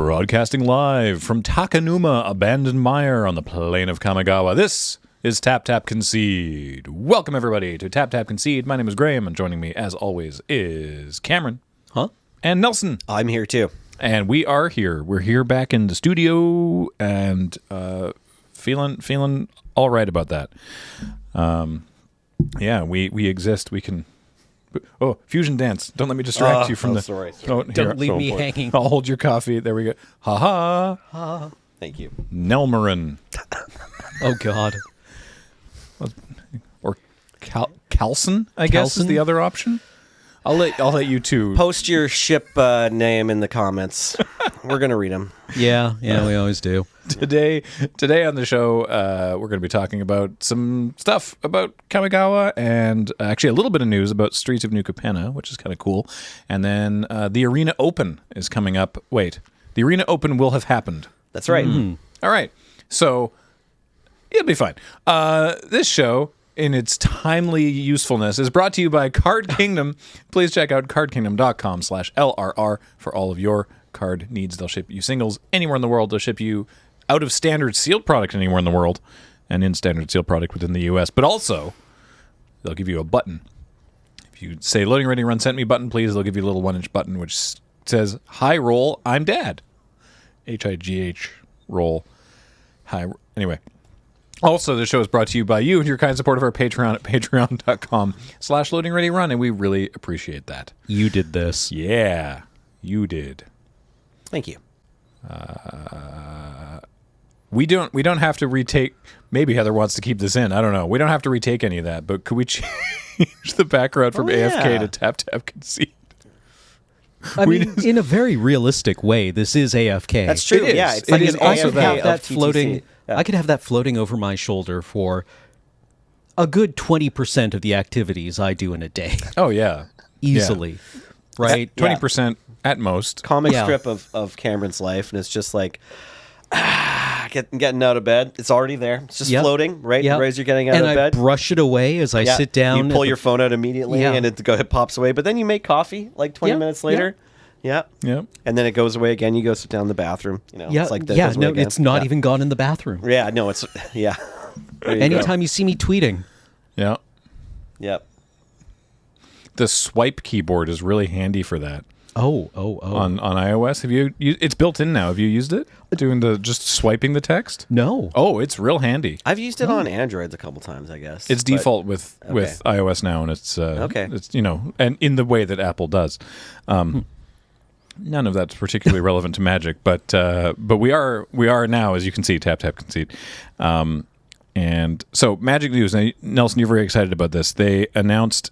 Broadcasting live from Takanuma Abandoned Mire on the plain of Kamigawa. This is Tap Tap Concede. Welcome everybody to Tap Tap Concede. My name is Graham, and joining me as always is Cameron. And Nelson. I'm here too. And we are here. We're here back in the studio and feeling all right about that. Yeah, we exist. We can... Oh, fusion dance. Don't let me distract you from the... Sorry. Oh, Don't leave me hanging. I'll hold your coffee. There we go. Ha ha. Ha. Thank you. Nelmarin. Oh, God. Or Calson, I guess, is the other option. I'll let you two... Post your ship name in the comments. We're going to read them. Yeah, we always do. Today on the show, we're going to be talking about some stuff about Kamigawa and actually a little bit of news about Streets of New Capenna, which is kind of cool. And then the Arena Open is coming up. Wait, the Arena Open will have happened. That's right. All right. So it'll be fine. This show, in its timely usefulness, is brought to you by Card Kingdom. Please check out cardkingdom.com/LRR for all of your card needs. They'll ship you singles anywhere in the world. They'll ship you out of standard sealed product anywhere in the world and in standard sealed product within the US. But also, they'll give you a button. If you say loading ready run sent me button, please, they'll give you a little 1-inch button which says hi roll, I'm dad. HIGH roll. Hi. Anyway. Also, the show is brought to you by you and your kind support of our Patreon at patreon.com/loadingreadyrun, and we really appreciate that. You did this. Yeah, you did. Thank you. We don't have to retake. Maybe Heather wants to keep this in. I don't know. We don't have to retake any of that. But could we change the background from AFK to Tap Tap Concede? I mean, in a very realistic way, this is AFK. That's true. It is. Yeah, it's It like is an also AFK that of that TTC. floating. Yeah. I could have that floating over my shoulder for a good 20% of the activities I do in a day. Oh yeah, Easily. Right? 20% at most. Comic Yeah. strip of Cameron's life, and it's just like getting out of bed. It's already there. It's just Yep. floating, right? Yep. Right as you're getting out and of I bed. brush it away as I Yeah. sit down. You pull your phone out immediately, Yeah. and it pops away. But then you make coffee like 20 Yeah. minutes later. Yeah. Yep. And then it goes away again. You go sit down in the bathroom. You know, Yeah, it's like that yeah, goes away no, again. it's not Yeah. even gone in the bathroom. Yeah, no, it's yeah. There you Anytime you see me tweeting. Yeah. go. Yep. The swipe keyboard is really handy for that. Oh. On iOS. Have you? It's built in now. Have you used it? Doing just swiping the text? No. Oh, it's real handy. I've used it on Androids a couple times, I guess. It's but- default with iOS now, and it's Okay. It's and in the way that Apple does. None of that's particularly relevant to Magic, but we are now, as you can see, Tap Tap Concede. And so Magic news. Now, Nelson, you're very excited about this. They announced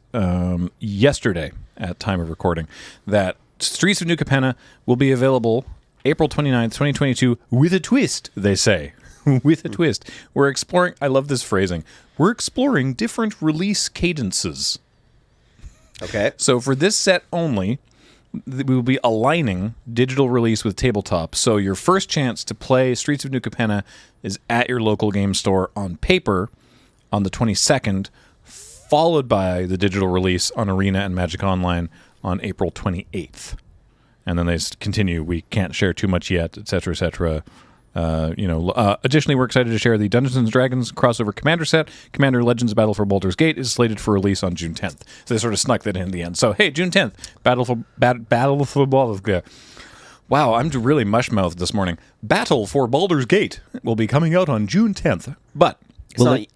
yesterday, at time of recording, that Streets of New Capenna will be available April 29th, 2022, with a twist, they say. With a twist. We're exploring, I love this phrasing, we're exploring different release cadences. Okay. So for this set only, we will be aligning digital release with tabletop. So your first chance to play Streets of New Capenna is at your local game store on paper on the 22nd, followed by the digital release on Arena and Magic Online on April 28th. And then they continue. We can't share too much yet, etc., etc. Additionally, we're excited to share the Dungeons & Dragons crossover Commander set. Commander Legends Battle for Baldur's Gate is slated for release on June 10th. So they sort of snuck that in the end. So, hey, June 10th, Battle for Baldur's Gate. Wow, I'm really mush-mouthed this morning. Battle for Baldur's Gate will be coming out on June 10th. But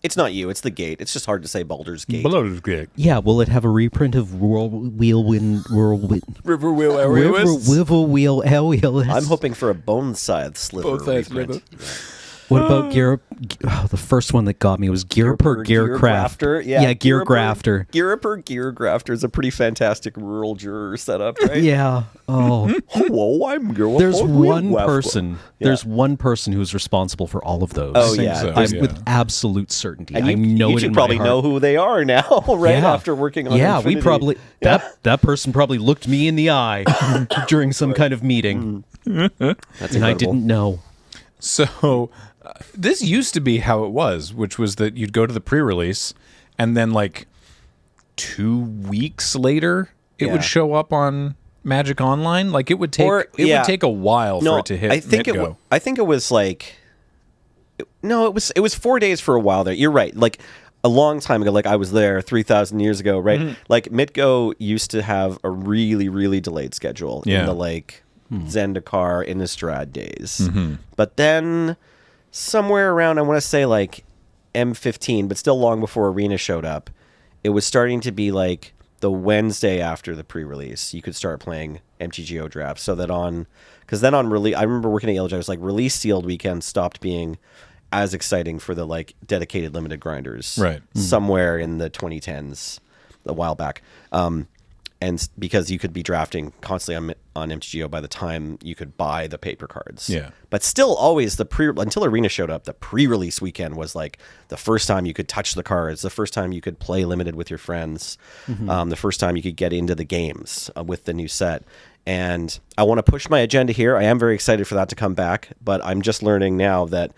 It's not you. It's the gate. It's just hard to say Baldur's Gate. Baldur's Gate. Yeah, will it have a reprint of Whirlwind? I'm hoping for a Bone Scythe Sliver reprint. What about Gear? Oh, the first one that got me was Gear per Gear Crafter. Yeah, Gear Grafter. Gear per Gear Grafter is a pretty fantastic rural juror setup, right? Yeah. Oh, Hello, I'm Gear. there's one person. There's one person who's responsible for all of those. Oh think yeah, so. I'm Yeah. with absolute certainty. And I know you it should in probably my heart. know who they are now, right? Yeah. After working on Yeah, Infinity. we probably Yeah. that person probably looked me in the eye during some kind of meeting, That's and incredible. I didn't know. So this used to be how it was, which was that you'd go to the pre-release, and then like 2 weeks later, it Yeah. would show up on Magic Online? Like it would take Or- it yeah. would take a while for it to hit. I think Go. I think it was like no, it was 4 days for a while there. You're right. Like a long time ago, like I was there 3,000 years ago, right? Like Mitgo used to have a really, really delayed schedule Yeah. in the like Zendikar Innistrad days. But then somewhere around, I want to say like M15, but still long before Arena showed up, it was starting to be like the Wednesday after the pre-release, you could start playing MTGO drafts. So that because then on release, I remember working at LG, I was like release sealed weekend stopped being as exciting for the like dedicated limited grinders, Right. Somewhere in the 2010s, a while back, and because you could be drafting constantly on MTGO by the time you could buy the paper cards, Yeah. But still, always until Arena showed up, the pre-release weekend was like the first time you could touch the cards, the first time you could play limited with your friends, the first time you could get into the games with the new set. And I want to push my agenda here. I am very excited for that to come back, but I'm just learning now that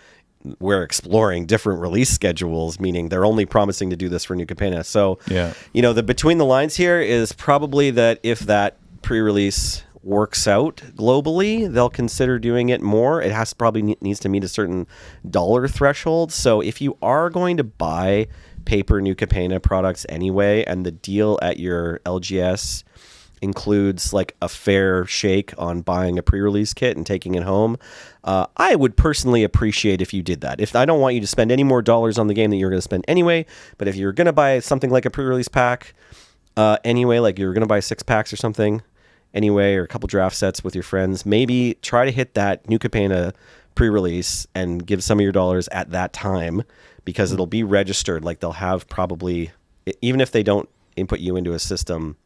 we're exploring different release schedules, meaning they're only promising to do this for New Capenna. So, Yeah. the between the lines here is probably that if that pre-release works out globally, they'll consider doing it more. It probably needs to meet a certain dollar threshold. So if you are going to buy paper New Capenna products anyway, and the deal at your LGS includes like a fair shake on buying a pre-release kit and taking it home, I would personally appreciate if you did that. If I don't want you to spend any more dollars on the game that you're going to spend anyway, but if you're going to buy something like a pre-release pack anyway, like you're going to buy 6 packs or something anyway, or a couple draft sets with your friends, maybe try to hit that New Capenna pre-release and give some of your dollars at that time, because it'll be registered. Like they'll have probably, even if they don't input you into a system,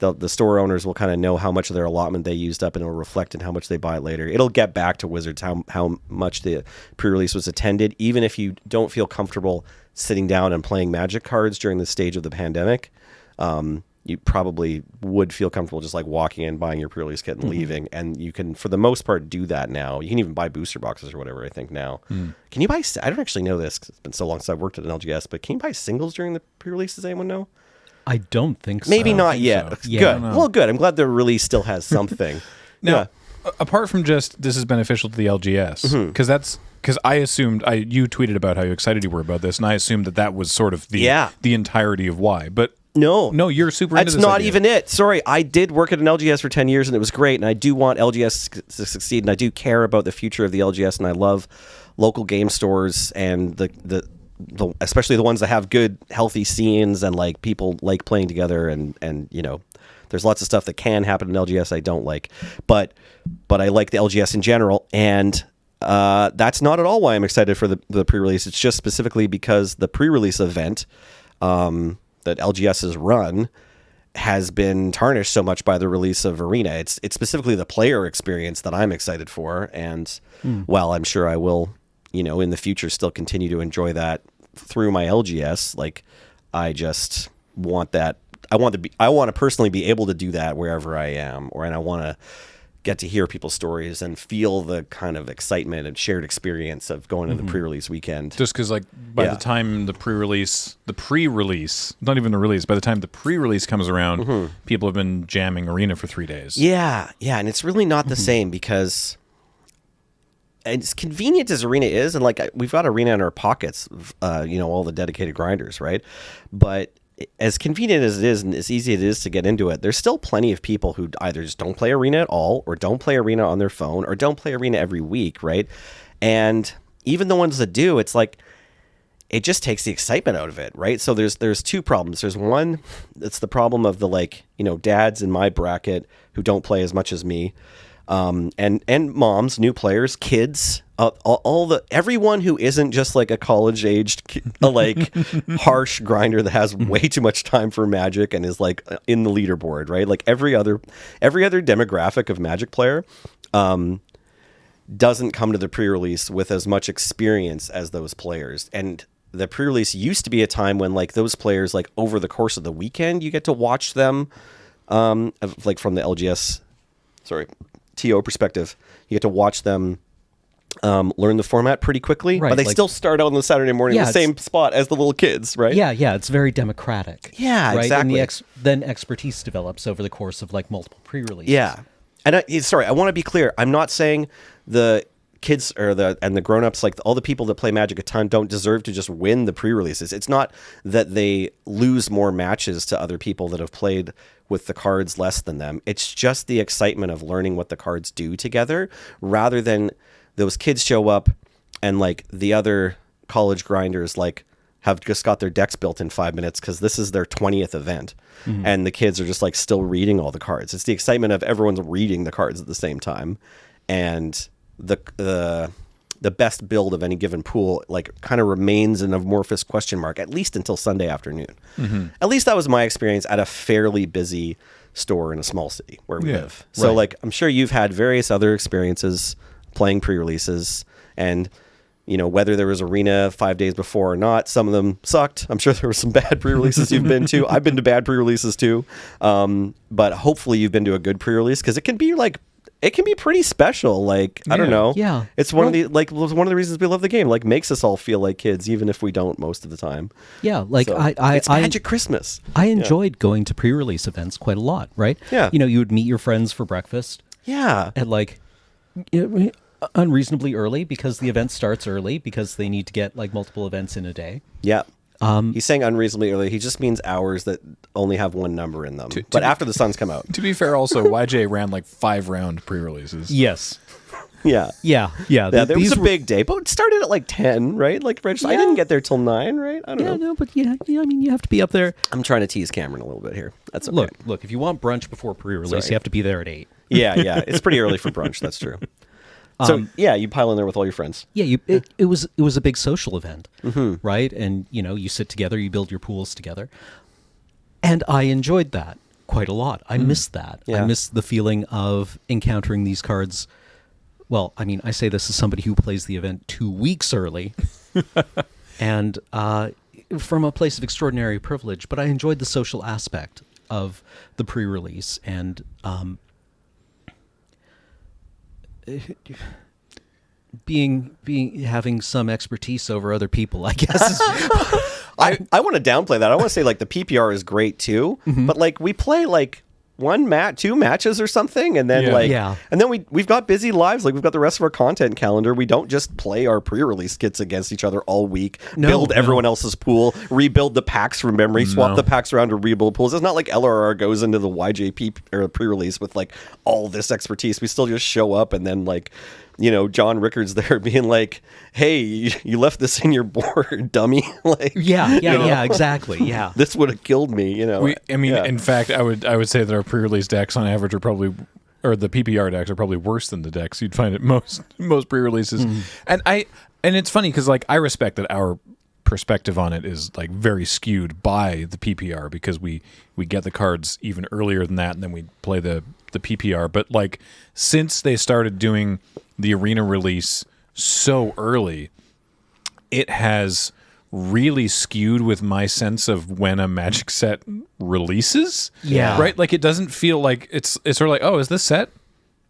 the store owners will kind of know how much of their allotment they used up, and it'll reflect in how much they buy later. It'll get back to Wizards how much the pre-release was attended, even if you don't feel comfortable sitting down and playing Magic cards during the stage of the pandemic. You probably would feel comfortable just like walking in, buying your pre-release kit and leaving. And you can, for the most part, do that now. You can even buy booster boxes or whatever, I think, now. Can you buy, I don't actually know this 'cause it's been so long since I've worked at an LGS, but can you buy singles during the pre-release? Does anyone know? I don't think so. Maybe not think yet. so. Yeah. Good. Well, good. I'm glad the release still has something. Now, apart from just this is beneficial to the LGS, because I assumed you tweeted about how excited you were about this, and I assumed that was sort of the entirety of why. But no, you're super into That's this not idea. even it. Sorry, I did work at an LGS for 10 years, and it was great, and I do want LGS to succeed, and I do care about the future of the LGS, and I love local game stores and the especially the ones that have good, healthy scenes and like people like playing together, and there's lots of stuff that can happen in LGS I don't like, but I like the LGS in general, and that's not at all why I'm excited for the pre-release. It's just specifically because the pre-release event that LGS has run has been tarnished so much by the release of Arena. It's specifically the player experience that I'm excited for, and while I'm sure I will, in the future still continue to enjoy that through my LGS, like I just want that. I want to personally be able to do that wherever I am, and I want to get to hear people's stories and feel the kind of excitement and shared experience of going to the pre-release weekend. Just because, like, by the time the pre-release, not even the release, by the time the pre-release comes around, people have been jamming Arena for 3 days. Yeah, and it's really not the same, because as convenient as Arena is, and like we've got Arena in our pockets, all the dedicated grinders, right? But as convenient as it is and as easy it is to get into it, there's still plenty of people who either just don't play Arena at all, or don't play Arena on their phone, or don't play Arena every week, right? And even the ones that do, it's like it just takes the excitement out of it, right? So there's two problems. There's one, it's the problem of the dads in my bracket who don't play as much as me. And moms, new players, kids, everyone who isn't just like a college aged, harsh grinder that has way too much time for Magic and is like in the leaderboard, right? Like every other demographic of Magic player, doesn't come to the pre-release with as much experience as those players. And the pre-release used to be a time when like those players, like over the course of the weekend, you get to watch them, like from the LGS, TO perspective, you get to watch them learn the format pretty quickly, Right, but they like- still start out on the Saturday morning in Yeah, the same spot as the little kids, right? Yeah, it's very democratic. Yeah, right? exactly. And then expertise develops over the course of like multiple pre-releases. Yeah. And I want to be clear. I'm not saying the kids or the grown-ups, like all the people that play Magic a ton, don't deserve to just win the pre-releases. It's not that they lose more matches to other people that have played with the cards less than them. It's just the excitement of learning what the cards do together, rather than those kids show up and like the other college grinders like have just got their decks built in 5 minutes because this is their 20th event. And the kids are just like still reading all the cards. It's the excitement of everyone's reading the cards at the same time. And the best build of any given pool like kind of remains an amorphous question mark, at least until Sunday afternoon. At least that was my experience at a fairly busy store in a small city where we live. So like, I'm sure you've had various other experiences playing pre-releases, and you know, whether there was Arena 5 days before or not, some of them sucked. I'm sure there were some bad pre-releases you've been to. I've been to bad pre-releases too. But hopefully you've been to a good pre-release, because it can be pretty special. Like, I don't know. Yeah. It's one of the reasons we love the game. Like, makes us all feel like kids, even if we don't most of the time. Yeah, like So, I it's Magic Christmas. I enjoyed going to pre-release events quite a lot, right? Yeah. You know, you would meet your friends for breakfast Yeah. at like unreasonably early, because the event starts early because they need to get like multiple events in a day. Yeah. He's saying unreasonably early. He just means hours that only have one number in them. But after the suns come out. To be fair, also, YJ ran like 5-round pre-releases. Yes. Yeah. Yeah. There was a big day, but it started at like 10, right? Like, I didn't get there till 9, right? I don't know. No, but I mean, you have to be up there. I'm trying to tease Cameron a little bit here. That's okay. Look, if you want brunch before pre-release, Sorry. you have to be there at 8. Yeah. It's pretty early for brunch. That's true. So, you pile in there with all your friends. Yeah, it was a big social event, right? And you sit together, you build your pools together, and I enjoyed that quite a lot. I missed that. Yeah. I missed the feeling of encountering these cards. Well, I mean, I say this as somebody who plays the event 2 weeks early, and from a place of extraordinary privilege. But I enjoyed the social aspect of the pre-release, and having some expertise over other people, I guess. I want to downplay that. I want to say like the PPR is great too, but like we play like two matches or something, and then and then we've got busy lives. Like, we've got the rest of our content calendar. We don't just play our pre-release kits against each other all week, build everyone else's pool, rebuild the packs from memory, swap the packs around to rebuild pools. It's not like LRR goes into the YJP or pre-release with like all this expertise. We still just show up, and then like, John Rickards there being like, "Hey, you left this in your board, dummy." Like, yeah, exactly. Yeah. This would have killed me, In fact, I would say that our pre-release decks on average are probably, or the PPR decks are probably worse than the decks you'd find at most pre-releases. And it's funny because like I respect that our perspective on it is like very skewed by the PPR, because we get the cards even earlier than that, and then we play the PPR. But like, since they started doing the arena release so early, it has really skewed with my sense of when a Magic set releases. Yeah. Right? Like, it doesn't feel like it's sort of like, oh, is this set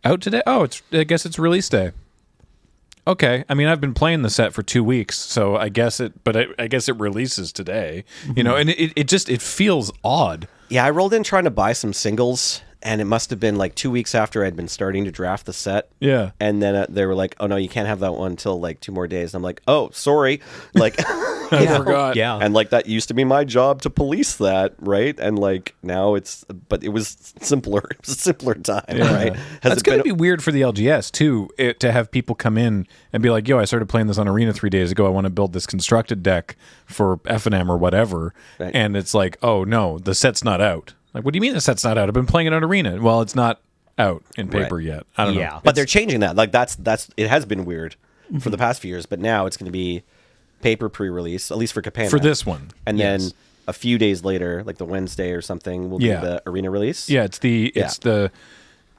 out today? Oh, I guess it's release day. Okay. I mean, I've been playing the set for 2 weeks, so I guess it releases today. And it feels odd. Yeah, I rolled in trying to buy some singles, and it must have been like 2 weeks after I'd been starting to draft the set. Yeah. And then they were like, "Oh no, you can't have that one until like 2 more days." And I'm like, "Oh, sorry." Like, I forgot. Yeah. And like, that used to be my job to police that, right? And like, now but it was simpler. It was a simpler time, right? That's going to be weird for the LGS too, to have people come in and be like, "Yo, I started playing this on Arena 3 days ago. I want to build this constructed deck for FNM or whatever." Right. And it's like, "Oh no, the set's not out." Like, what do you mean the set's not out? I've been playing it on Arena. Well, it's not out in paper yet. I don't know. But they're changing that. Like, that's it has been weird for the past few years, but now it's going to be paper pre-release, at least for Capenna. For this one. And then a few days later, like the Wednesday or something, will be the arena release. Yeah, it's the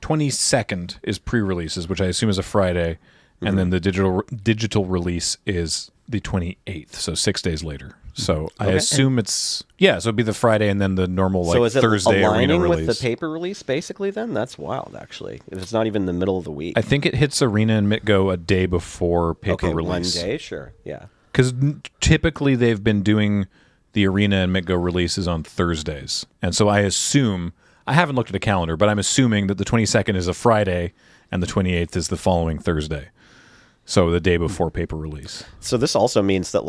22nd is pre-releases, which I assume is a Friday, and then the digital release is the 28th, so 6 days later. So I Okay. assume so it'd be the Friday and then the normal So is it Thursday arena aligning release. with the paper release, basically, then? That's wild, actually. If it's not even in the middle of the week. I think it hits arena and MitGo a day before paper okay, release. 1 day, sure, yeah. Because typically they've been doing the arena and MitGo releases on Thursdays. And so I haven't looked at a calendar, but I'm assuming that the 22nd is a Friday and the 28th is the following Thursday. So the day before paper release. So this also means that,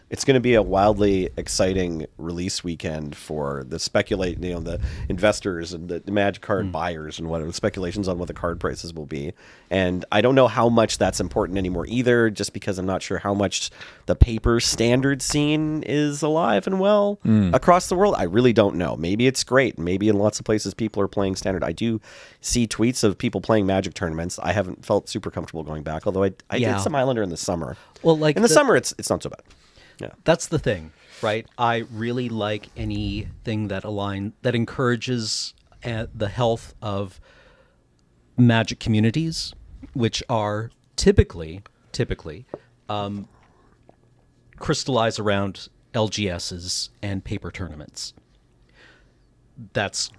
it's going to be a wildly exciting release weekend for the the investors and the Magic card buyers and whatever speculations on what the card prices will be. And I don't know how much that's important anymore either, just because I'm not sure how much the paper standard scene is alive and well across the world. I really don't know. Maybe it's great. Maybe in lots of places people are playing standard. I do see tweets of people playing Magic tournaments. I haven't felt super comfortable going back, although I did some Islander in the summer. Well, in the summer, it's not so bad. Yeah. That's the thing, right? I really like anything that encourages the health of Magic communities, which are typically crystallize around LGSs and paper tournaments. That's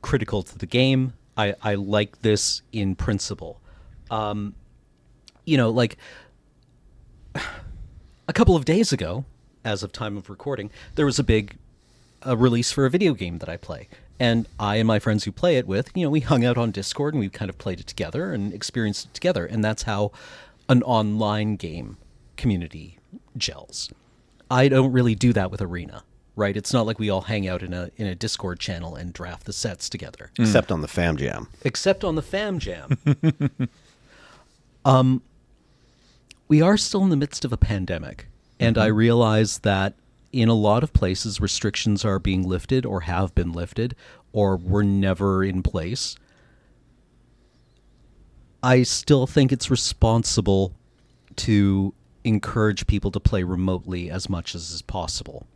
critical to the game. I like this in principle. A couple of days ago, as of time of recording, there was a big release for a video game that I play. And I and my friends who play it with, we hung out on Discord and we kind of played it together and experienced it together. And that's how an online game community gels. I don't really do that with Arena, right? It's not like we all hang out in a Discord channel and draft the sets together. Except on the Fam Jam. Except on the Fam Jam. We are still in the midst of a pandemic, and I realize that in a lot of places, restrictions are being lifted or have been lifted or were never in place. I still think it's responsible to encourage people to play remotely as much as is possible.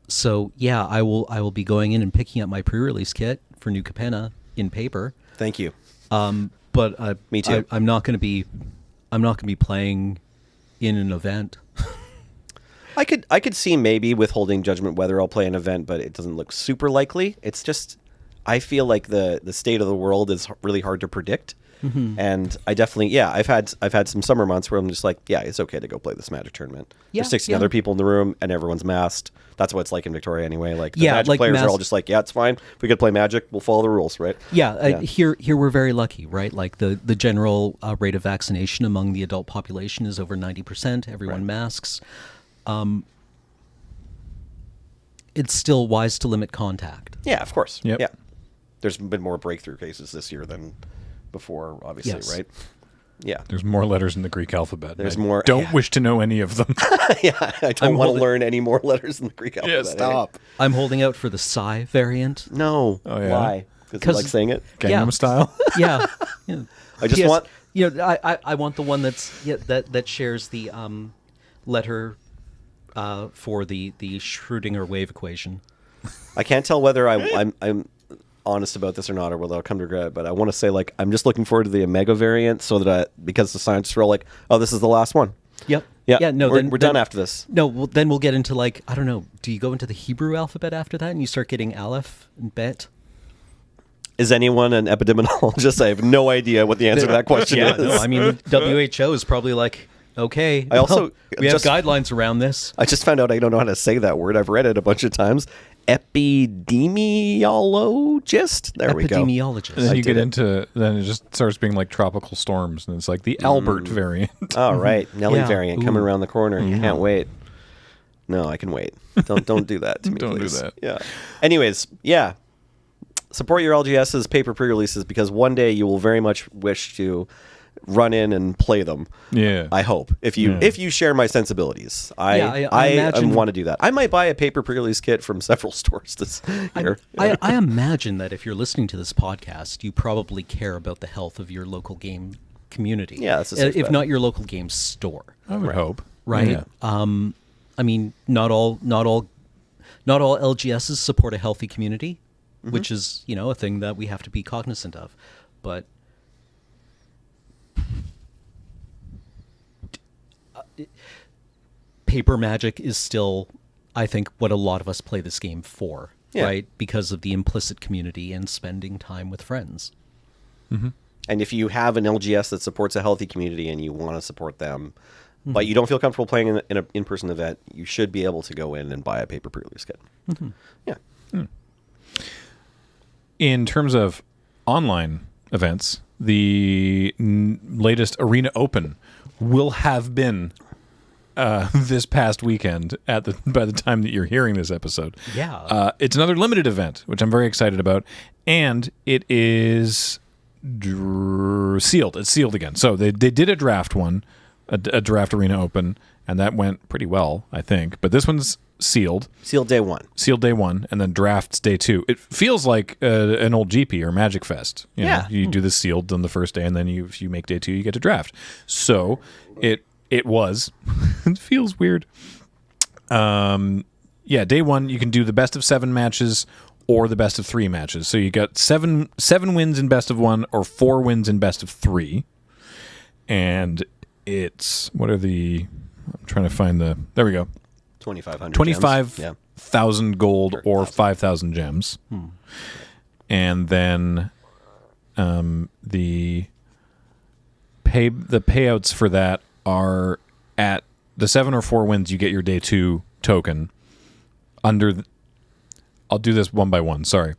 So yeah, I will be going in and picking up my pre-release kit for New Capenna in paper. Thank you. But Me too. I'm not going to be playing in an event. I could see maybe withholding judgment whether I'll play an event, but it doesn't look super likely. It's just I feel like the state of the world is really hard to predict. Mm-hmm. And I definitely, I've had some summer months where I'm just like, it's okay to go play this Magic tournament. There's 16 other people in the room and everyone's masked. That's what it's like in Victoria anyway. Like the Magic players are all just like, it's fine. If we could play Magic, we'll follow the rules, right? Here we're very lucky, right? Like the general rate of vaccination among the adult population is over 90%. Everyone masks. It's still wise to limit contact. Yeah, of course. Yep. Yeah. There's been more breakthrough cases this year than before, obviously, right? Yeah. There's more letters in the Greek alphabet. There's more. Don't wish to know any of them. I don't want to learn any more letters in the Greek alphabet. Stop. I'm holding out for the Psy variant. No. Oh, yeah? Why? Because you like saying it? Gangnam Style. Yeah. I just want... I want the one that shares the letter for the Schrödinger wave equation. I can't tell whether I'm honest about this or not, or whether I'll come to regret it, but I want to say, I'm just looking forward to the Omega variant, so that because the scientists are all like, oh, this is the last one. Yep. Yeah. No. We're done after this. No. Well, then we'll get into I don't know. Do you go into the Hebrew alphabet after that, and you start getting Aleph and Bet? Is anyone an epidemiologist? I have no idea what the answer to that question is. No, I mean, WHO is probably like, okay. I also we have guidelines around this. I just found out I don't know how to say that word. I've read it a bunch of times. Epidemiologist. There we go. Epidemiologist. And then you get into, then it just starts being like tropical storms, and it's like the Albert variant. All right, Nelly Yeah. variant coming around the corner. Can't wait. No, I can wait. Don't do that to me, Don't please. do that. Yeah. Anyways, support your LGS's paper pre-releases, because one day you will very much wish to run in and play them. Yeah. I hope if you share my sensibilities. I imagine- want to do that. I might buy a paper pre-release kit from several stores this year. I imagine that if you're listening to this podcast, you probably care about the health of your local game community. Yeah, that's a safe if bet. not your local game store. I would hope. Right. Yeah. I mean, not all LGSs support a healthy community, which is, a thing that we have to be cognizant of. But paper Magic is still, I think, what a lot of us play this game for, right? Because of the implicit community and spending time with friends. Mm-hmm. And if you have an LGS that supports a healthy community and you want to support them, but you don't feel comfortable playing in an in-person event, you should be able to go in and buy a paper pre-release kit. Mm-hmm. Yeah. In terms of online events, the latest Arena Open will have been this past weekend by the time that you're hearing this episode. Yeah. It's another limited event, which I'm very excited about, and it is sealed. It's sealed again. So they did a draft one, a draft Arena Open, and that went pretty well, I think. But this one's sealed. Sealed day one. Sealed day one, and then drafts day two. It feels like an old GP or Magic Fest. You know, you do the sealed on the first day, and then if you make day two, you get to draft. So it was. It feels weird. Day one, you can do the best of 7 matches or the best of 3 matches. So you got seven wins in best of 1 or 4 wins in best of 3. And it's, I'm trying to find there we go. 2,500 25,000 gold or 5,000 gems. And then the payouts for that are at the 7 or 4 wins, you get your day 2 token. I'll do this one by one, sorry.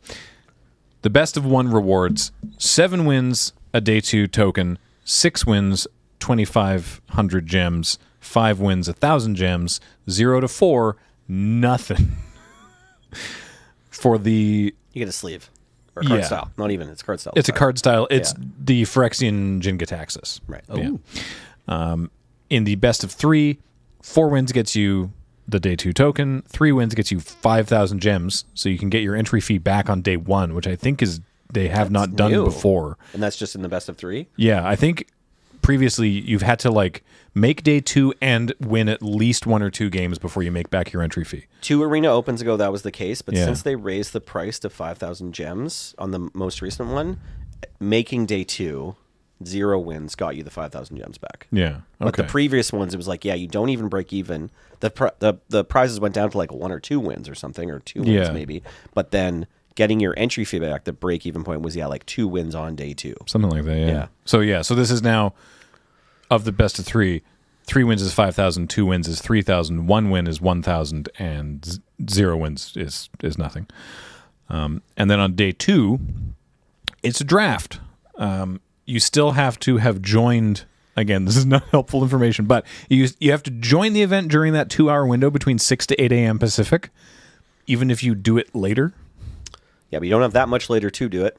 The best of 1 rewards, 7 wins, a day 2 token, 6 wins, 2,500 gems, 5 wins, 1,000 gems, 0 to 4, nothing. You get a sleeve. Or card style. Not even, it's card style. It's a card style. It's the Phyrexian Jin-Gitaxias. Right. Yeah. In the best of 3, 4 wins gets you the day 2 token, 3 wins gets you 5,000 gems, so you can get your entry fee back on day 1, which I think they have not done before. And that's just in the best of 3? Yeah, I think previously you've had to make day 2 and win at least 1 or 2 games before you make back your entry fee. 2 Arena Opens ago, that was the case, but since they raised the price to 5,000 gems on the most recent one, making day 2, 0 wins got you the 5,000 gems back. Yeah, okay. But the previous ones, it was you don't even break even. The prizes went down to 1 or 2 wins or something, or 2 wins maybe. But then getting your entry fee back, the break even point was 2 wins on day 2. Something like that, yeah. So this is now, of the best of 3, 3 wins is 5,000, 2 wins is 3,000, 1 win is 1,000, and 0 wins is nothing. And then on day 2, it's a draft. You still have to have joined. Again, this is not helpful information, but you have to join the event during that 2-hour window between 6 to 8 a.m. Pacific, even if you do it later. Yeah, but you don't have that much later to do it.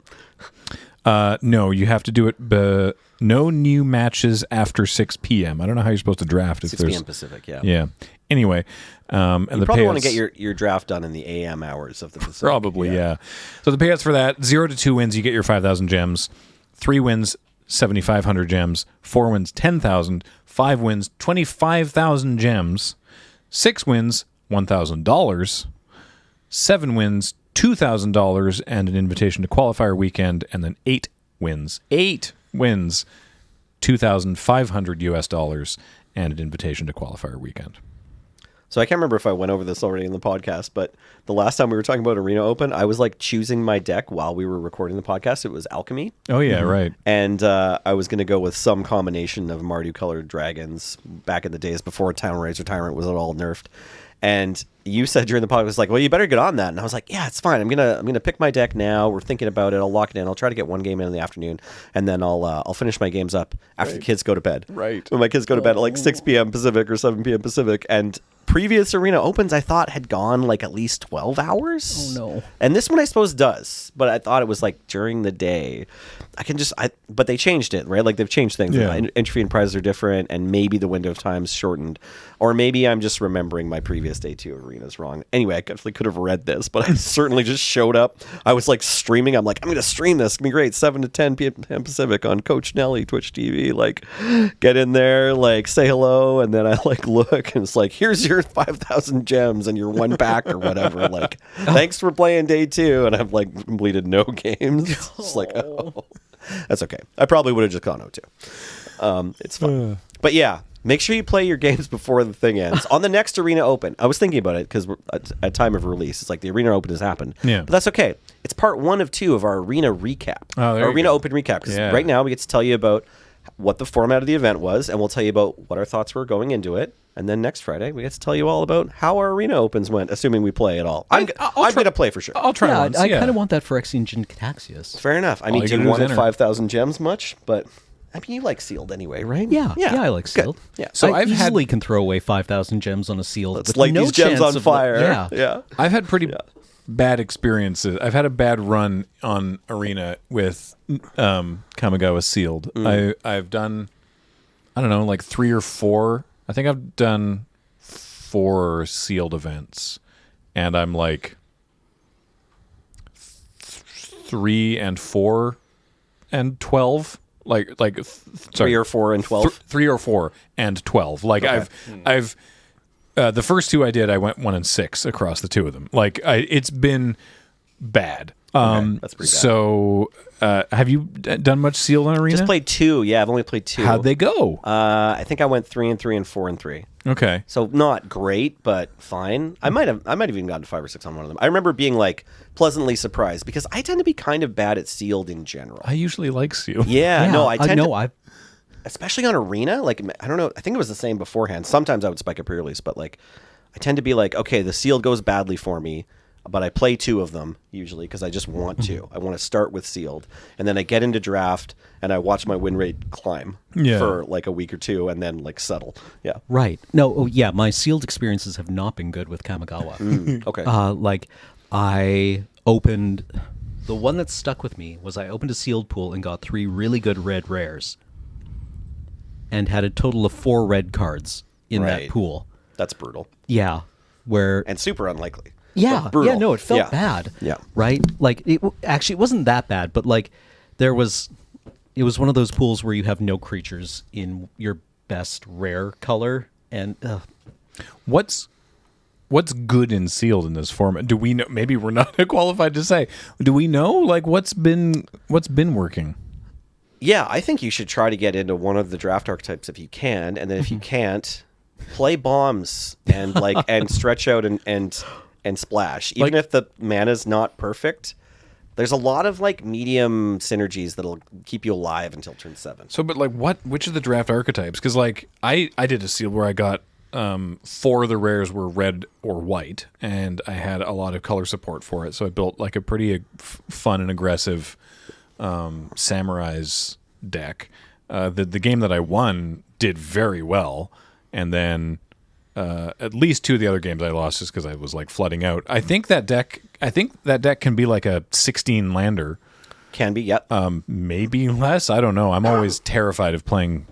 No, you have to do it. No new matches after 6 p.m. I don't know how you're supposed to draft. 6 p.m. Pacific, yeah. Yeah. Anyway. And you probably want to get your draft done in the AM hours of the Pacific. Probably, yeah. So the payouts for that, 0 to 2 wins, you get your 5,000 gems. 3 wins, 7,500 gems. 4 wins, 10,000. 5 wins, 25,000 gems. 6 wins, $1,000. 7 wins, $2,000 and an invitation to qualifier weekend, and then 8 wins, $2,500 and an invitation to qualifier weekend. So I can't remember if I went over this already in the podcast, but the last time we were talking about Arena Open, I was choosing my deck while we were recording the podcast. It was Alchemy. Oh yeah, right. And I was going to go with some combination of Mardu colored dragons back in the days before Town Razor Tyrant was all nerfed. And you said during the podcast, well, you better get on that. And I was like, yeah, it's fine. I'm gonna pick my deck now. We're thinking about it. I'll lock it in. I'll try to get 1 game in the afternoon, and then I'll finish my games up after the kids go to bed. Right. When my kids go to bed at 6 p.m. Pacific or 7 p.m. Pacific, and previous Arena Opens I thought had gone at least 12 hours. Oh no. And this one I suppose does, but I thought it was during the day. But they changed it, right? They've changed things. Yeah. Entry fee and prizes are different, and maybe the window of time's shortened. Or maybe I'm just remembering my previous day 2 arenas wrong. Anyway, I definitely could have read this, but I certainly just showed up. I was streaming. I'm I'm going to stream this. It's going to be great. 7 to 10 p.m. Pacific on Coach Nelly, Twitch TV. Get in there, say hello, and then I look, and it's here's your 5,000 gems and your 1 pack or whatever. Thanks for playing day 2, and I've completed no games. It's oh. That's okay. I probably would have just gone 0-2. It's fun. But yeah, Make sure you play your games before the thing ends. On the next Arena Open, I was thinking about it because at time of release, it's like the Arena Open has happened. Yeah. But that's okay. It's part 1 of 2 of our Arena recap. Oh, there our you Arena go. Open recap. Because Yeah. right now we get to tell you about what the format of the event was, and we'll tell you about what our thoughts were going into it. And then next Friday, we get to tell you all about how our Arena Opens went, assuming we play at all. I'm going to play for sure. I'll try Yeah, once. I kind of want that Phyrexian Gentaxias. Fair enough. I mean, you do you gotta do is want enter. 5,000 gems much? But, I mean, you like sealed anyway, right? Yeah, I like Good. sealed. Yeah. So I I've had- easily can throw away 5,000 gems on a sealed. Let's with light no these gems chance on of fire. yeah. Yeah. I've had pretty bad experiences. I've had a bad run on Arena with Kamigawa sealed. I've done, I don't know, like 3 or 4. I think I've done 4 sealed events, and I'm like 3 and 4 and 12. Sorry, 3 or 4 and 12. 3 or 4 and 12. Like I've the first 2 I did, I went 1 and 6 across the 2 of them. Like it's been bad. That's pretty bad. So have you done much sealed on Arena? Just played 2. Yeah, I've only played 2. How'd they go? I think I went 3 and 3 and 4 and 3. Okay. So not great, but fine. I might have even gotten to 5 or 6 on one of them. I remember being like pleasantly surprised because I tend to be kind of bad at sealed in general. I usually like sealed. Yeah, no, I tend to, I've especially on Arena. Like I don't know, I think it was the same beforehand. Sometimes I would spike a pre-release, but like I tend to be like, okay, the sealed goes badly for me, but I play 2 of them usually because I just want to. I want to start with sealed, and then I get into draft and I watch my win rate climb for like a week or 2, and then like settle. Yeah. right. No, yeah, my sealed experiences have not been good with Kamigawa. Okay. Like I opened the one that stuck with me was I opened a sealed pool and got 3 really good red rares, and had a total of 4 red cards in Right. that pool. That's brutal Yeah, where and super unlikely. yeah, But brutal. yeah, no, it felt Yeah. bad. Yeah. right. Like actually, it wasn't that bad, but like it was one of those pools where you have no creatures in your best rare color, and What's good in sealed in this format? Do we know? Maybe we're not qualified to say. Do we know like what's been working? Yeah, I think you should try to get into one of the draft archetypes if you can, and then if you can't, play bombs and like and stretch out and splash. Even Like- if the mana's not perfect, there's a lot of like medium synergies that'll keep you alive until turn 7. So, but like, which of the draft archetypes? Because like, I did a sealed where I got 4 of the rares were red or white, and I had a lot of color support for it. So I built like a pretty fun and aggressive Samurai's deck. The game that I won did very well, and then at least 2 of the other games I lost just because I was like flooding out. I think that deck can be like a 16 lander. Can be, yep. Maybe less. I don't know. I'm always terrified of playing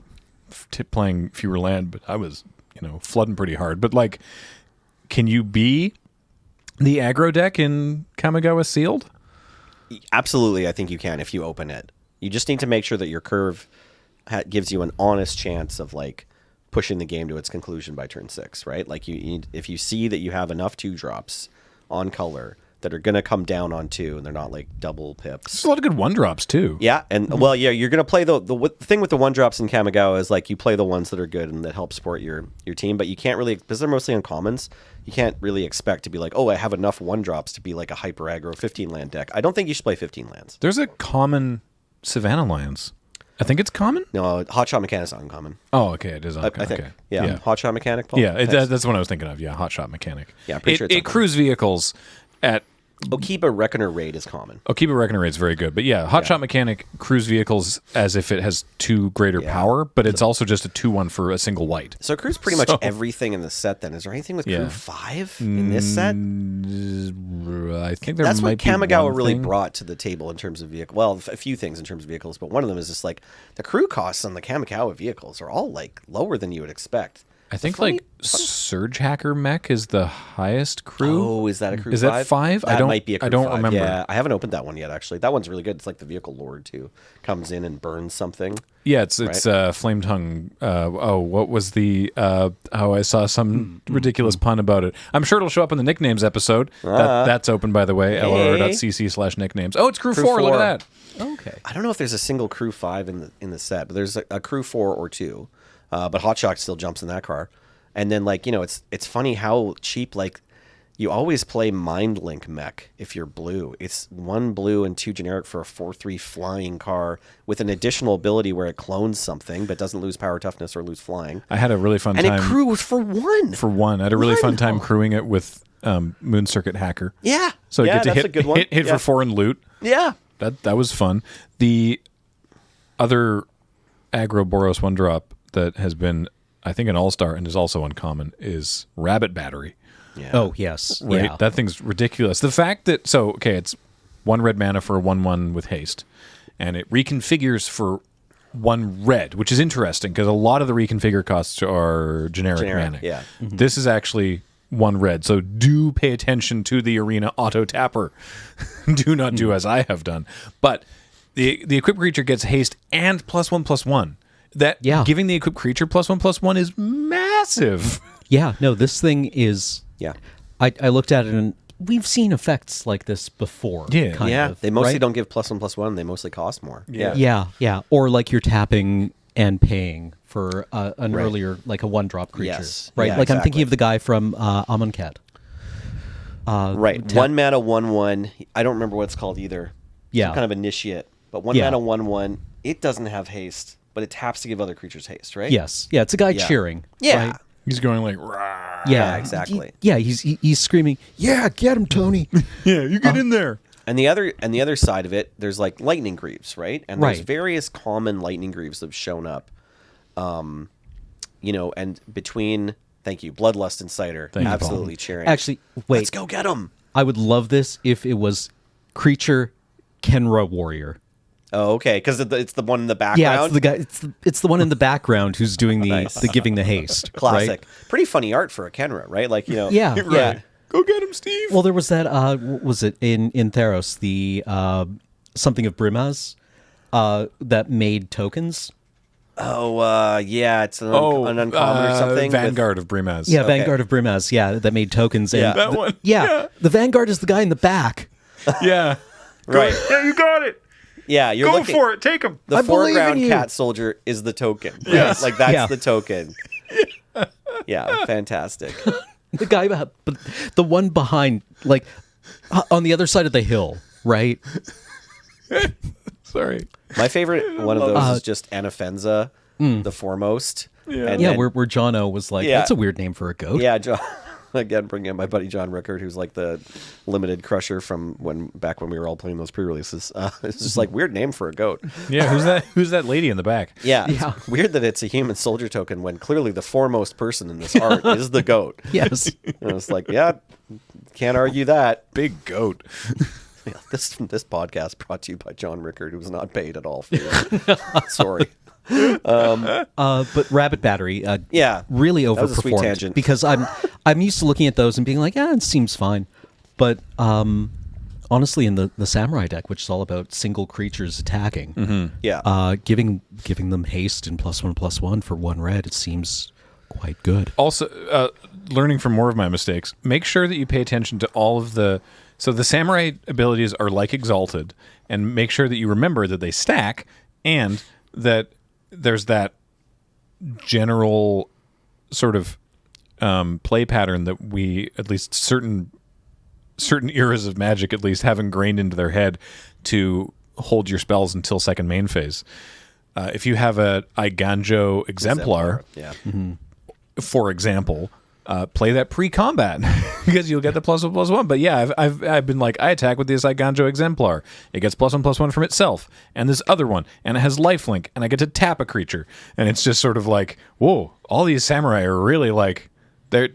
fewer land, but I was, flooding pretty hard. But like, can you be the aggro deck in Kamigawa sealed? Absolutely, I think you can if you open it. You just need to make sure that your curve gives you an honest chance of like pushing the game to its conclusion by turn 6, right? Like you need, if you see that you have enough 2-drops on color that are going to come down on 2 and they're not like double pips. There's a lot of good 1-drops too. Yeah, and well, yeah, you're going to play the thing with the 1-drops in Kamigawa is like you play the ones that are good and that help support your team, but you can't really, because they're mostly uncommons, you can't really expect to be like, oh, I have enough 1-drops to be like a hyper aggro 15 land deck. I don't think you should play 15 lands. There's a common Savannah Lands. I think it's common. No, Hotshot Mechanic's not uncommon. Oh, okay, it is. I think. Okay. Yeah. Hotshot Mechanic. Paul? Yeah, Thanks. that's what I was thinking of. Yeah, Hotshot Mechanic. Yeah, I'm pretty sure it's it uncommon. crews vehicles at Okiba Reckoner Raid is common. Okiba Reckoner Raid is very good, but yeah, Hotshot Mechanic crews vehicles as if it has 2 greater power, but it's also just a 2/1 for a single white. So crews pretty much everything in the set. Then is there anything with crew 5 in this set? I think there That's might what be Kamigawa one really thing. brought to the table in terms of vehicle. Well, a few things in terms of vehicles, but one of them is just like the crew costs on the Kamigawa vehicles are all like lower than you would expect. I think funny- like Surge Hacker Mech is the highest crew. Oh, is that a crew? Is that 5? That I don't. might be a crew I don't 5. remember. Yeah, I haven't opened that one yet. Actually, that one's really good. It's like the vehicle lord too. Comes in and burns something. Yeah, it's Flame Tongue. What was the? I saw some ridiculous pun about it. I'm sure it'll show up in the nicknames episode. That's open, by the way. lr.cc/nicknames. Oh, it's crew 4. Look at that. okay. I don't know if there's a single crew 5 in the set, but there's a crew 4 or 2. But Hotshot still jumps in that car. And then, like, it's funny how cheap, like, you always play Mind Link mech if you're blue. It's 1 blue and 2 generic for a 4/3 flying car with an additional ability where it clones something but doesn't lose power toughness or lose flying. I had a really fun And time. it crews for 1. For 1. I had a really fun time crewing it with Moon Circuit Hacker. Yeah. So yeah, get to that's hit, a good one. hit for 4 and loot. Yeah. That was fun. The other aggro Boros 1-drop that has been, I think, an all-star and is also uncommon is Rabbit Battery. Yeah. Oh, yes. Right? Yeah. That thing's ridiculous. The fact that, it's 1 red mana for a 1/1 with haste, and it reconfigures for 1 red, which is interesting because a lot of the reconfigure costs are generic mana. Yeah. This is actually 1 red, so do pay attention to the arena auto tapper. Do not do as I have done. But the equipped creature gets haste and +1/+1. That giving the equipped creature +1/+1 is massive. Yeah, no, this thing is... Yeah. I looked at it, and we've seen effects like this before. Yeah. kind Yeah. of, They mostly right? don't give +1/+1. They mostly cost more. Yeah. Yeah. Or like you're tapping and paying for an earlier, like a 1-drop creature. Yes. Right? Yeah, like I'm thinking exactly. of the guy from Amonkhet. Right. 1 mana 1/1. I don't remember what it's called either. Yeah. Some kind of initiate. But 1 mana 1/1. It doesn't have haste, but it taps to give other creatures haste, right? Yes. Yeah, it's a guy Yeah. cheering. Yeah. right? He's going like, "Rah." Yeah, exactly. Yeah, he's screaming, "Yeah, get him, Tony!" Yeah, you get in there. And the other side of it, there's like lightning greaves, right? And there's Right. various common lightning greaves that have shown up. And between Bloodlust and Cider, Thank you, Paul. absolutely cheering. Actually, wait. Let's go get them. I would love this if it was creature Kenra Warrior. Oh, okay, because it's the one in the background. Yeah, it's the guy. It's the one in the background who's doing the Nice. the giving the haste. Classic. Right? Pretty funny art for a Kenra, right? Like, Yeah. yeah. Right. Go get him, Steve. Well, there was that. Was it in Theros the something of Brimaz that made tokens? Oh, yeah, it's an uncommon or something. Vanguard of Brimaz. Yeah, Okay. Vanguard of Brimaz. Yeah, that made tokens. And Yeah. That one. Yeah, the Vanguard is the guy in the back. Yeah. Right. Yeah, you got it. Yeah, you're Go looking. for it. Take him. The I believe in foreground you. cat soldier is the token. Right? Yes. Like, that's Yeah. the token. Yeah, fantastic. The guy, but the one behind, like on the other side of the hill, right? Sorry. My favorite one of those is just Anafenza, the foremost. Yeah. And Yeah, then- where Jono was like, Yeah. "That's a weird name for a goat." Yeah, John. Again, bringing in my buddy John Rickard, who's like the limited crusher from back when we were all playing those pre-releases. It's just like weird name for a goat. Yeah, who's that lady in the back? Yeah, Yeah. It's weird that it's a human soldier token when clearly the foremost person in this art is the goat. Yes. And it's like, yeah, can't argue that. Big goat. Yeah, this podcast brought to you by John Rickard, who was not paid at all for it. Sorry. But Rabbit Battery, Yeah, really that was a sweet overperformed tangent. because I'm used to looking at those and being like, yeah, it seems fine, but honestly, in the Samurai deck, which is all about single creatures attacking, Yeah. giving them haste and +1/+1 for 1 red, it seems quite good. Also, learning from more of my mistakes, make sure that you pay attention to all of the... So the samurai abilities are like Exalted, and make sure that you remember that they stack, and that there's that general sort of play pattern that we, at least certain eras of Magic at least, have ingrained into their head to hold your spells until second main phase. If you have a Iganjo Exemplar, Yeah. for example, play that pre-combat because you'll get the +1/+1. But yeah, I've been like, I attack with this Iganjo Exemplar. It gets +1/+1 from itself, and this other one, and it has lifelink, and I get to tap a creature, and it's just sort of like, whoa, all these samurai are really like, they're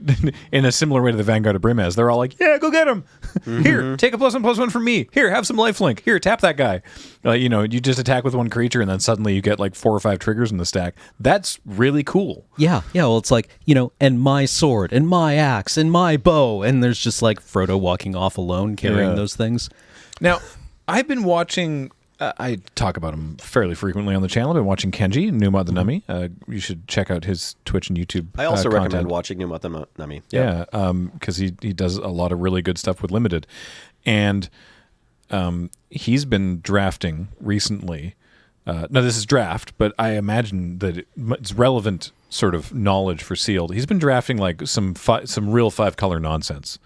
in a similar way to the Vanguard of Brimaz. They're all like, yeah, go get him. Here, take a +1/+1 from me. Here, have some lifelink. Here, tap that guy. You just attack with one creature, and then suddenly you get like 4 or 5 triggers in the stack. That's really cool. Yeah. Well, it's like, and my sword, and my axe, and my bow, and there's just like Frodo walking off alone carrying Yeah. those things. Now, I've been watching. I talk about him fairly frequently on the channel. I've been watching Kenji, Numa the Nummy. You should check out his Twitch and YouTube. I also recommend content. watching Numata Nami. Yeah, because he does a lot of really good stuff with Limited, and he's been drafting recently. No, this is draft, but I imagine that it's relevant sort of knowledge for sealed. He's been drafting like some real 5-color nonsense.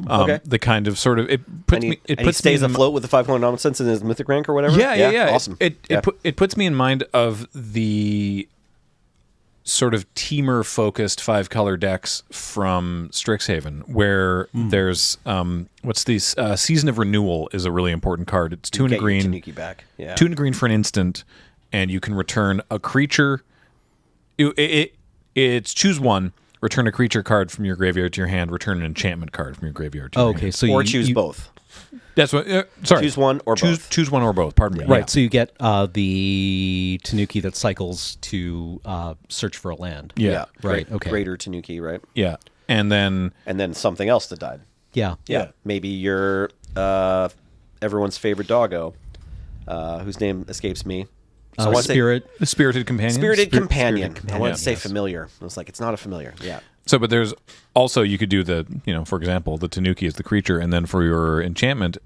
Okay. The kind of sort of it puts And me it he puts stays me in, afloat with the 5-color nonsense in his mythic rank or whatever. Yeah. Awesome. It puts me in mind of the sort of teamer focused 5-color decks from Strixhaven, where there's what's these Season of Renewal is a really important card. It's 2 and a Get your green, Tanuki back. Yeah. 2 and a green for an instant, and you can return a creature. It's choose one. Return a creature card from your graveyard to your hand. Return an enchantment card from your graveyard to your hand. So or choose both. That's what. Sorry, Choose one or both. Choose one or both. Pardon me. Right, Yeah. so you get the Tanuki that cycles to search for a land. Yeah. Right, okay. Greater Tanuki, right? Yeah, and then something else that died. Yeah. Yeah. Maybe your everyone's favorite doggo, whose name escapes me. So I want to say Spirit. the Spirited Companion. Spirited Companion. I want Yeah. to say familiar. I was like, it's not a familiar. Yeah. So, but there's also you could do for example, the Tanuki is the creature, and then for your enchantment,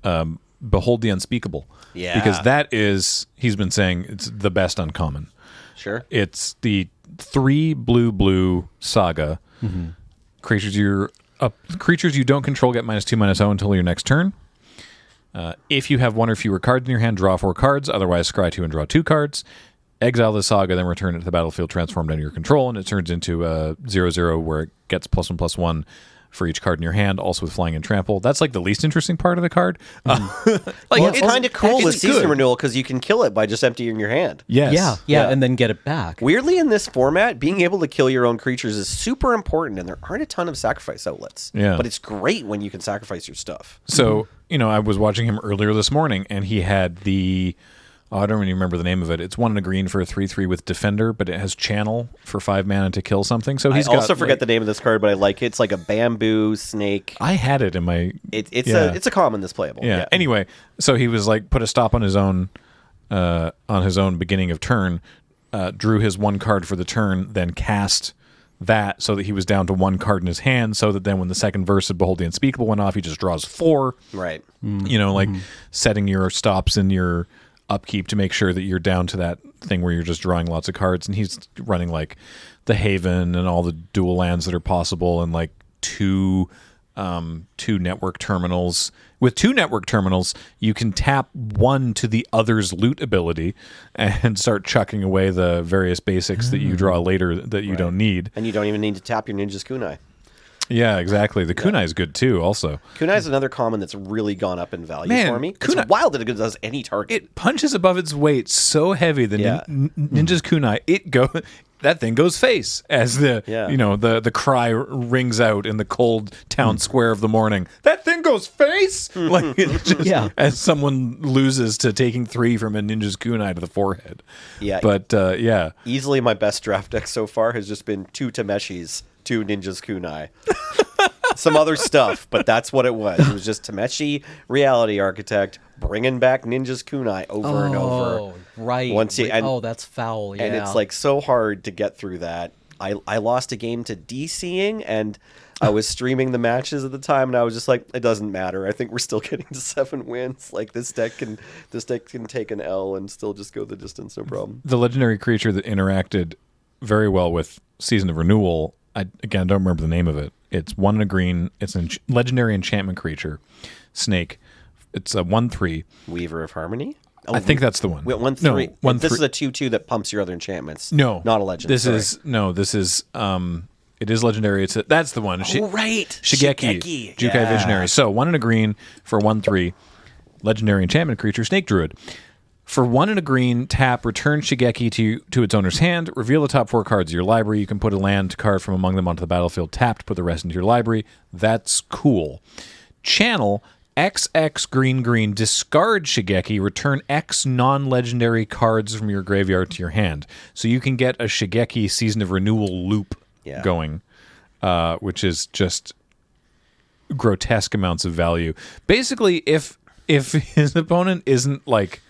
behold the unspeakable. Yeah. Because that is, he's been saying it's the best uncommon. Sure. It's the 3 blue saga. Creatures you don't control get -2/-0 until your next turn. If you have 1 or fewer cards in your hand, draw 4 cards. Otherwise, scry 2 and draw 2 cards. Exile the saga, then return it to the battlefield transformed under your control, and it turns into a 0/0 where it gets +1/+1 for each card in your hand, also with flying and trample. That's like the least interesting part of the card. It's kind of cool with it's Season good. Renewal because you can kill it by just emptying your hand. Yes. Yeah, Yeah. and then get it back. Weirdly, in this format, being able to kill your own creatures is super important, and there aren't a ton of sacrifice outlets. Yeah. But it's great when you can sacrifice your stuff. So, I was watching him earlier this morning, and he had I don't really remember the name of it. It's 1 and a green for a 3/3 with Defender, but it has Channel for 5 mana to kill something. So he's I also forget the name of this card, but I like it. It's like a bamboo snake. I had it in my... It's a common that's playable. Yeah. Anyway, so he was like put a stop on his own beginning of turn, drew his 1 card for the turn, then cast that so that he was down to 1 card in his hand, so that then when the second verse of Behold the Unspeakable went off, he just draws 4. Right. Setting your stops in your upkeep to make sure that you're down to that thing where you're just drawing lots of cards. And he's running like the Haven and all the dual lands that are possible, and like two network terminals. With 2 network terminals, you can tap 1 to the other's loot ability and start chucking away the various basics that you draw later that you don't need. And you don't even need to tap your Ninja's Kunai. Yeah, exactly. The Kunai is good too, also. Kunai is another common that's really gone up in value Man, for me. Kunai- It's wild that it does any target. It punches above its weight so heavy. The Yeah. Ninja's Kunai, that thing goes face as the the cry rings out in the cold town square of the morning. That thing goes face, like it's just, as someone loses to taking 3 from a Ninja's Kunai to the forehead. Yeah. But yeah, Easily my best draft deck so far has just been 2 Tameshis, 2 Ninja's Kunai. Some other stuff, but that's what it was. It was just Tameshi, Reality Architect, bringing back Ninja's Kunai over and over. Oh, right. That's foul. Yeah. And it's like so hard to get through that. I lost a game to DCing, and I was streaming the matches at the time, and I was just like, it doesn't matter. I think we're still getting to 7 wins. Like this deck can take an L and still just go the distance, no problem. the legendary creature that interacted very well with Season of Renewal. I don't remember the name of it. It's 1 and a green. It's a legendary enchantment creature, Snake. It's a 1/3. Weaver of Harmony. Oh, I think that's the one. wait, 1/3. No, 1/3. This is a 2/2 that pumps your other enchantments. No, not a legend. This Sorry. is it is legendary. That's the one. Right. Shigeki. Jukai Yeah. Visionary. So 1 and a green for 1/3, legendary enchantment creature, Snake Druid. For 1 and a green, tap, return Shigeki to its owner's hand, reveal the top 4 cards of your library. You can put a land card from among them onto the battlefield tapped, put the rest into your library. That's cool. Channel, XX green, discard Shigeki, return X non-legendary cards from your graveyard to your hand. So you can get a Shigeki Season of Renewal loop going, which is just grotesque amounts of value. Basically, if his opponent isn't like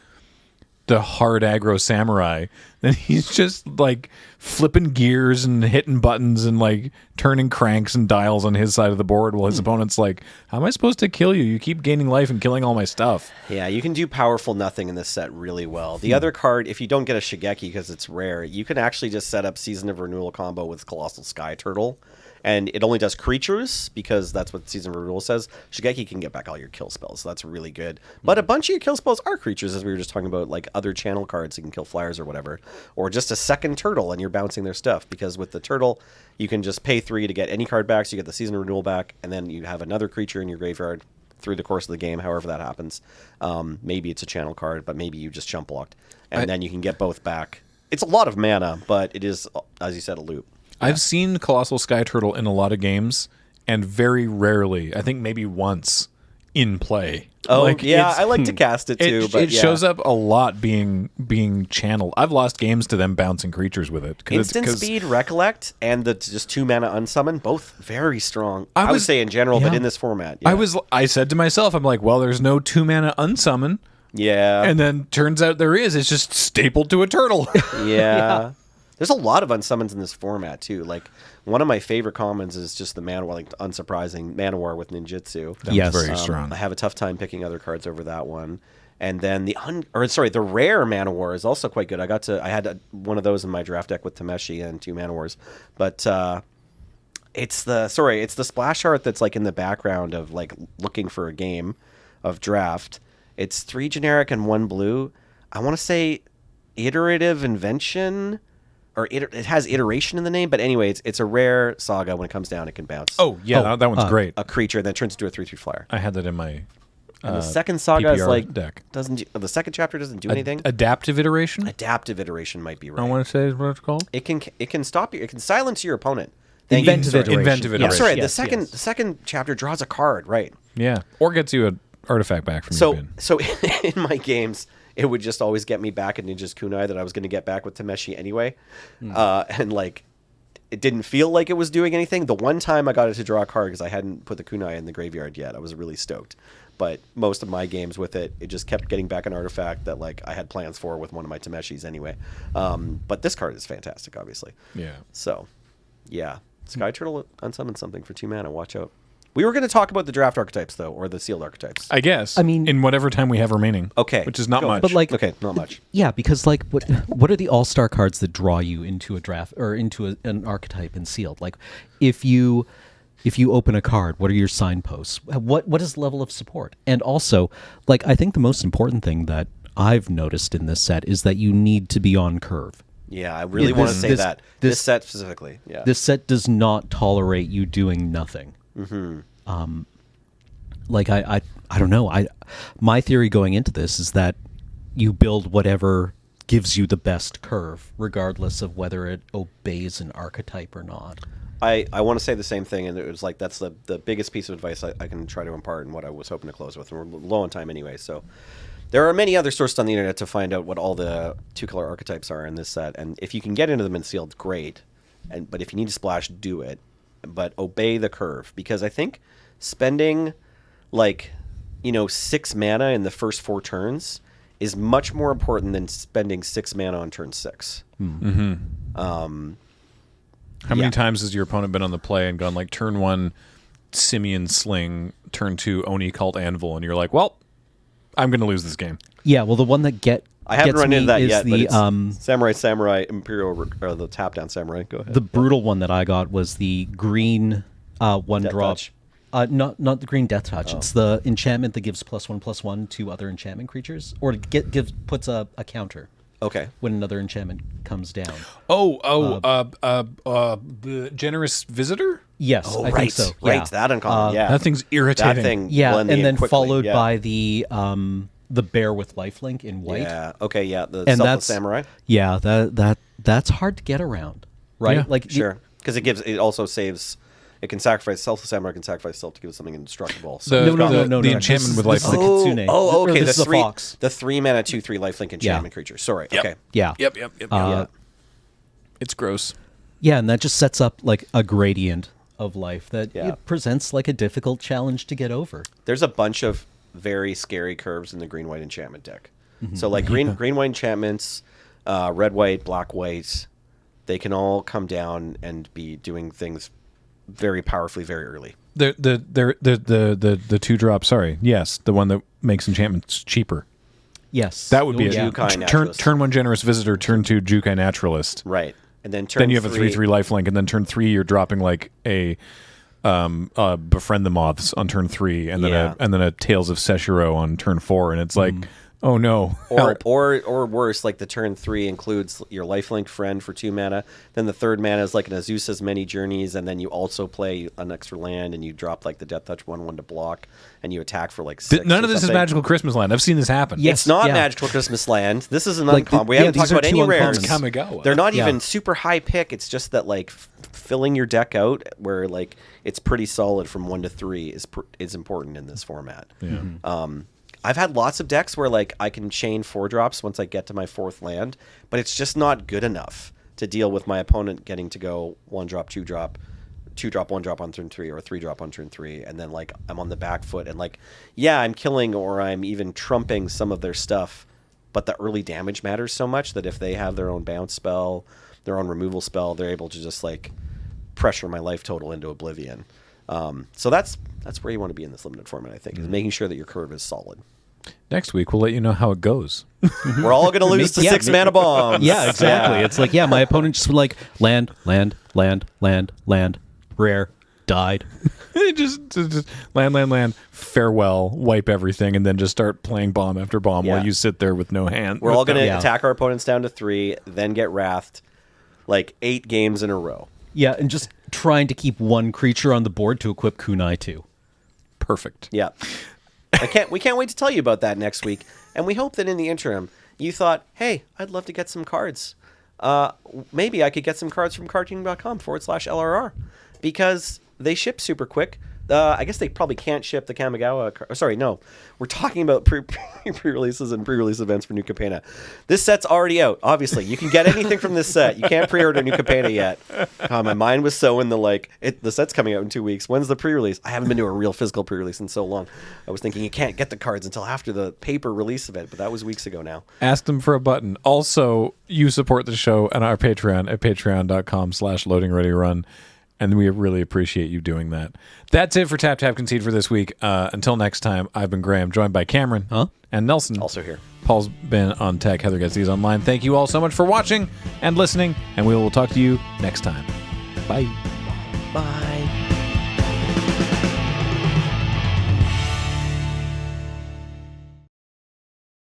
the hard aggro samurai, then he's just like flipping gears and hitting buttons and like turning cranks and dials on his side of the board while his opponent's like, how am I supposed to kill you? You keep gaining life and killing all my stuff. Yeah, you can do powerful nothing in this set really well. The other card, if you don't get a Shigeki because it's rare, you can actually just set up Season of Renewal combo with Colossal Sky Turtle. And it only does creatures because that's what Season of Renewal says. Shigeki can get back all your kill spells, so that's really good. But a bunch of your kill spells are creatures, as we were just talking about, like other channel cards you can kill flyers or whatever. Or just a second turtle and you're bouncing their stuff. Because with the turtle, you can just pay 3 to get any card back, so you get the Season of Renewal back, and then you have another creature in your graveyard through the course of the game, however that happens. Maybe it's a channel card, but maybe you just jump blocked. And then you can get both back. It's a lot of mana, but it is, as you said, a loop. I've seen Colossal Sky Turtle in a lot of games, and very rarely, I think maybe once, in play. Oh, like, yeah, I like to cast it too. But it shows up a lot being channeled. I've lost games to them bouncing creatures with it. Instant Speed, Recollect, and the just 2 mana Unsummon, both very strong. I would say in general, but in this format. Yeah. I said to myself, I'm like, well, there's no 2 mana Unsummon. Yeah. And then turns out there is. It's just stapled to a turtle. Yeah. There's a lot of unsummons in this format too. Like one of my favorite commons is just the Manowar, like unsurprising Manowar with Ninjutsu. That's very strong. I have a tough time picking other cards over that one. And then the rare Manowar is also quite good. I had one of those in my draft deck with Tameshi and 2 Manowars, but it's the splash art that's like in the background of like looking for a game of draft. It's 3 generic and 1 blue. I want to say Iterative Invention. Or it has iteration in the name, but anyway, it's a rare saga. When it comes down, it can bounce. Oh, yeah, that one's great. A creature that turns into a 3/3 flyer. I had that in my and the second saga PPR is like deck. The second chapter doesn't do anything. Adaptive iteration? Adaptive iteration might be right. I want to say is what it's called. It can stop you. It can silence your opponent. Inventive iteration. Inventive iteration. I'm sorry. Yes, the second chapter draws a card, right? Yeah, or gets you an artifact back from your bin. So in my games, it would just always get me back a Ninja's Kunai that I was going to get back with Tameshi anyway. And like, it didn't feel like it was doing anything. The one time I got it to draw a card because I hadn't put the Kunai in the graveyard yet, I was really stoked. But most of my games with it, it just kept getting back an artifact that like I had plans for with one of my Tameshis anyway. But this card is fantastic, obviously. Yeah. So, yeah. Sky Turtle unsummons something for 2 mana. Watch out. We were going to talk about the draft archetypes, though, or the sealed archetypes. I guess. I mean, in whatever time we have remaining. Okay. Which is not much. But like, okay, not much. Yeah, because like, what are the all-star cards that draw you into a draft or into an archetype in sealed? Like, if you open a card, what are your signposts? What is the level of support? And also, like, I think the most important thing that I've noticed in this set is that you need to be on curve. Yeah, I really want to say that. This set specifically. Yeah. This set does not tolerate you doing nothing. Mm-hmm. Like I don't know. My theory going into this is that you build whatever gives you the best curve, regardless of whether it obeys an archetype or not. I want to say the same thing, and it was like that's the biggest piece of advice I can try to impart and what I was hoping to close with. And we're low on time anyway, so there are many other sources on the internet to find out what all the 2-color archetypes are in this set, and if you can get into them in sealed, great. But if you need to splash, do it. But obey the curve, because I think spending 6 mana in the first 4 turns is much more important than spending 6 mana on turn 6. Mm-hmm. How many times has your opponent been on the play and gone like turn 1 Simian Sling, turn 2 Oni Cult Anvil, and you're like, well, I'm going to lose this game. Yeah, well, the one that I haven't run into that yet, the, but it's Samurai Imperial, or the tap down Samurai. Go ahead. The brutal one that I got was the green one Death drop. Touch. Not the green Death Touch. It's the enchantment that gives +1/+1 to other enchantment creatures, or puts a counter. Okay. When another enchantment comes down. The Generous Visitor? Yes, I think so. Right, Yeah. that uncommon. Yeah, That thing's irritating. That thing. Yeah, blend and then quickly. followed Yeah. by the bear with lifelink in white. Yeah. Okay. Yeah. The And Selfless Samurai. Yeah, that's hard to get around, right? Yeah. Like Sure. Because it also saves. It can sacrifice Selfless Samurai. Can sacrifice self to give it something indestructible. So The- No. the enchantment with This is the lifelink. Kitsune. okay. This is a fox. The 3 mana 2/3 lifelink enchantment creature. Sorry. Yep. Okay. Yeah. Yep. Yeah. It's gross. Yeah, and that just sets up like a gradient of life that Yeah. it presents like a difficult challenge to get over. There's a bunch of very scary curves in the green-white enchantment deck. So like green white enchantments, red white, black white, they can all come down and be doing things very powerfully very early. The 2-drop. Sorry, yes, the one that makes enchantments cheaper. Yes, That would be a Jukai turn Naturalist. 1 generous visitor, turn 2 Jukai Naturalist. Right. And then turn Then you have a 3 3/3 lifelink, and then turn 3 you're dropping like a befriend the moths on turn 3, and then Yeah. a Tales of Seshiro on turn 4, and it's like, oh no, help. or worse, like the turn 3 includes your lifelink friend for 2 mana. Then the third mana is like an Azusa's Many Journeys, and then you also play an extra land, and you drop like the Death Touch 1/1 to block, and you attack for like 6. None or of this is something. Magical Christmas Land. I've seen this happen. Yes. It's not Yeah. Magical Christmas Land. This is an Like, uncommon. We yeah, haven't these talked are about any two rares. It's Kamigawa. They're not Yeah. even super high pick. It's just that like filling your deck out where like it's pretty solid from 1 to 3 is important in this format. I've had lots of decks where like I can chain 4-drops once I get to my 4th land, but it's just not good enough to deal with my opponent getting to go 1-drop, 2-drop, 2-drop, 1-drop on turn 3, or 3-drop on turn 3, and then like I'm on the back foot, and like I'm killing or I'm even trumping some of their stuff, but the early damage matters so much that if they have their own bounce spell, their own removal spell, they're able to just like pressure my life total into oblivion. So that's where you want to be in this limited format, I think, is making sure that your curve is solid. Next week we'll let you know how it goes. We're all going to lose to 6 mana bombs. Yeah, exactly. It's like, my opponent just like land, rare, died. just land, farewell, wipe everything, and then just start playing bomb after bomb while Yeah. you sit there with no hand. We're all going to Yeah. attack our opponents down to 3, then get wrathed like 8 games in a row. Yeah, and just trying to keep one creature on the board to equip Kunai to. Perfect. Yeah. We can't wait to tell you about that next week. And we hope that in the interim, you thought, hey, I'd love to get some cards. Maybe I could get some cards from cardking.com/LRR because they ship super quick. I guess they probably can't ship the Kamigawa. Sorry, no. We're talking about pre-releases and pre-release events for New Capenna. This set's already out, obviously. You can get anything from this set. You can't pre-order New Capenna yet. My mind was so in the the set's coming out in 2 weeks. When's the pre-release? I haven't been to a real physical pre-release in so long. I was thinking you can't get the cards until after the paper release event, but that was weeks ago now. Ask them for a button. Also, you support the show and our Patreon at patreon.com/loadingreadyrun. And we really appreciate you doing that. That's it for Tap Tap Concede for this week. Until next time, I've been Graham, joined by Cameron and Nelson. Also here. Paul's been on tech. Heather gets these online. Thank you all so much for watching and listening, and we will talk to you next time. Bye. Bye.